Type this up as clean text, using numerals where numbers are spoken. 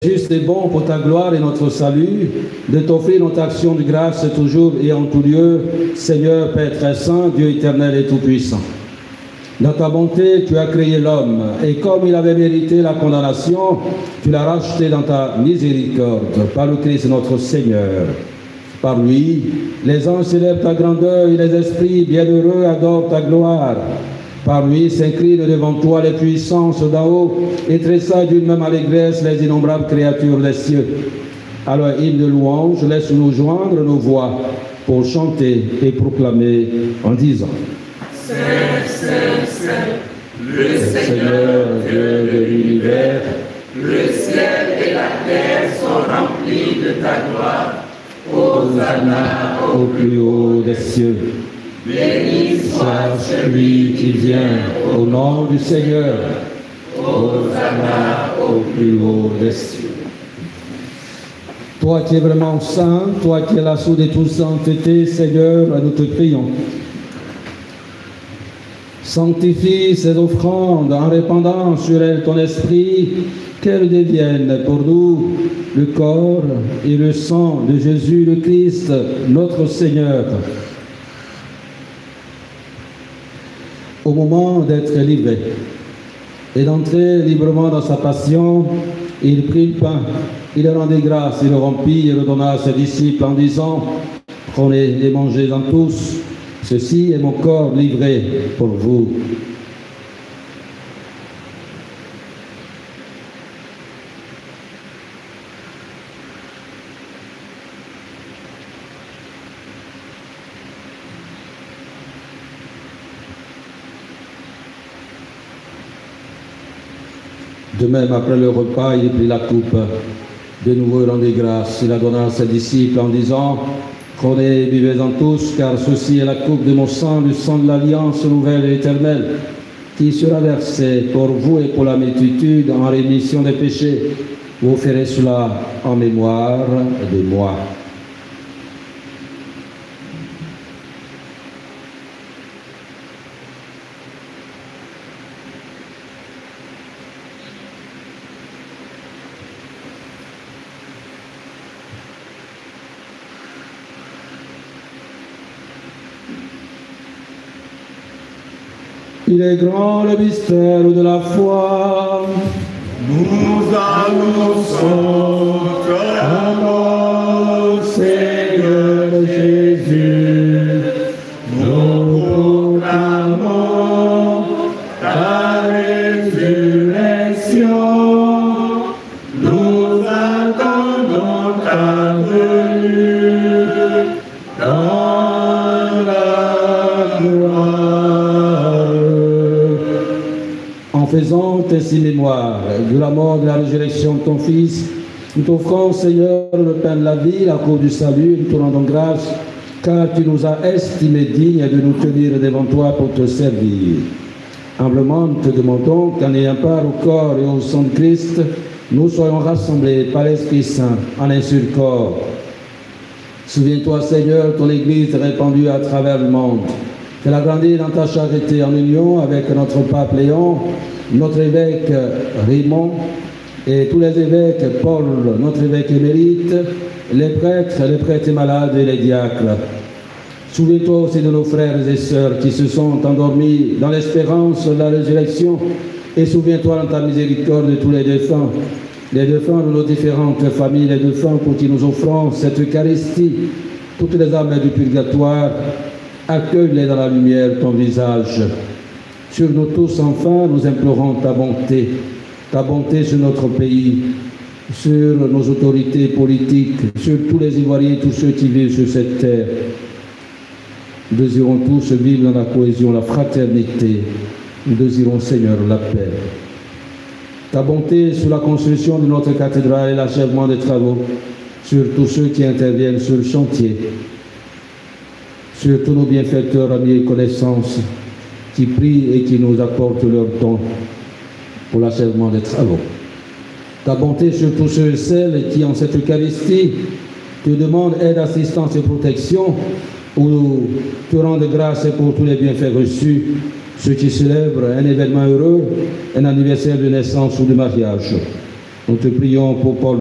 Juste et bon pour ta gloire et notre salut, de t'offrir notre action de grâce toujours et en tout lieu, Seigneur, Père très saint, Dieu éternel et tout-puissant. Dans ta bonté, tu as créé l'homme, et comme il avait mérité la condamnation, tu l'as racheté dans ta miséricorde, par le Christ notre Seigneur. Par lui, les anges célèbrent ta grandeur et les esprits bienheureux adorent ta gloire. Par lui s'inclinent devant toi les puissances d'en haut et tressaillent d'une même allégresse les innombrables créatures des cieux. Alors, hymne de louange, laisse-nous joindre nos voix pour chanter et proclamer en disant: Saint, Saint, Saint, le Seigneur Dieu de l'univers, le ciel et la terre sont remplis de ta gloire. Hosanna au plus haut des cieux. Béni soit celui qui vient au nom du Seigneur. Hosanna au plus haut des cieux. Toi qui es vraiment saint, toi qui es la source de toute sainteté, Seigneur, nous te prions. Sanctifie ces offrandes en répandant sur elles ton esprit, qu'elles deviennent pour nous le corps et le sang de Jésus le Christ, notre Seigneur. Au moment d'être livré et d'entrer librement dans sa passion, il prit le pain, il rendit grâce, il le rompit et le donna à ses disciples en disant: prenez et mangez-en tous, ceci est mon corps livré pour vous. De même, après le repas, il prit la coupe. De nouveau, il rendit grâce. Il la donna à ses disciples en disant: prenez et buvez-en tous, car ceci est la coupe de mon sang, le sang de l'alliance nouvelle et éternelle, qui sera versé pour vous et pour la multitude en rémission des péchés. Vous ferez cela en mémoire de moi. Il est grand le mystère de la foi. Nous annonçons ta mort, Seigneur Jésus. Nous proclamons ta résurrection. Nous attendons ta venue dans la gloire. En faisant ainsi mémoire de la mort, de la résurrection de ton Fils, nous t'offrons, Seigneur, le pain de la vie, la coupe du salut, nous te rendons grâce, car tu nous as estimés dignes de nous tenir devant toi pour te servir. Humblement, nous te demandons qu'en ayant part au corps et au sang de Christ, nous soyons rassemblés par l'Esprit Saint en un seul corps. Souviens-toi, Seigneur, ton Église répandue à travers le monde. Fais-la agrandir dans ta charité en union avec notre pape Léon, notre évêque Raymond et tous les évêques, Paul, notre évêque émérite, les prêtres malades et les diacres. Souviens-toi aussi de nos frères et sœurs qui se sont endormis dans l'espérance de la résurrection, et souviens-toi dans ta miséricorde de tous les défunts de nos différentes familles, les défunts pour qui nous offrons cette Eucharistie, toutes les âmes du purgatoire. Accueille-les dans la lumière de ton visage. Sur nous tous, enfin, nous implorons ta bonté sur notre pays, sur nos autorités politiques, sur tous les Ivoiriens, tous ceux qui vivent sur cette terre. Nous désirons tous vivre dans la cohésion, la fraternité. Nous désirons, Seigneur, la paix. Ta bonté sur la construction de notre cathédrale et l'achèvement des travaux, sur tous ceux qui interviennent sur le chantier, sur tous nos bienfaiteurs, amis et connaissances qui prient et qui nous apportent leur don pour l'achèvement des travaux. Ta bonté sur tous ceux et celles qui, en cette Eucharistie, te demandent aide, assistance et protection, ou te rendent grâce pour tous les bienfaits reçus, ceux qui célèbrent un événement heureux, un anniversaire de naissance ou de mariage. Nous te prions pour Paul.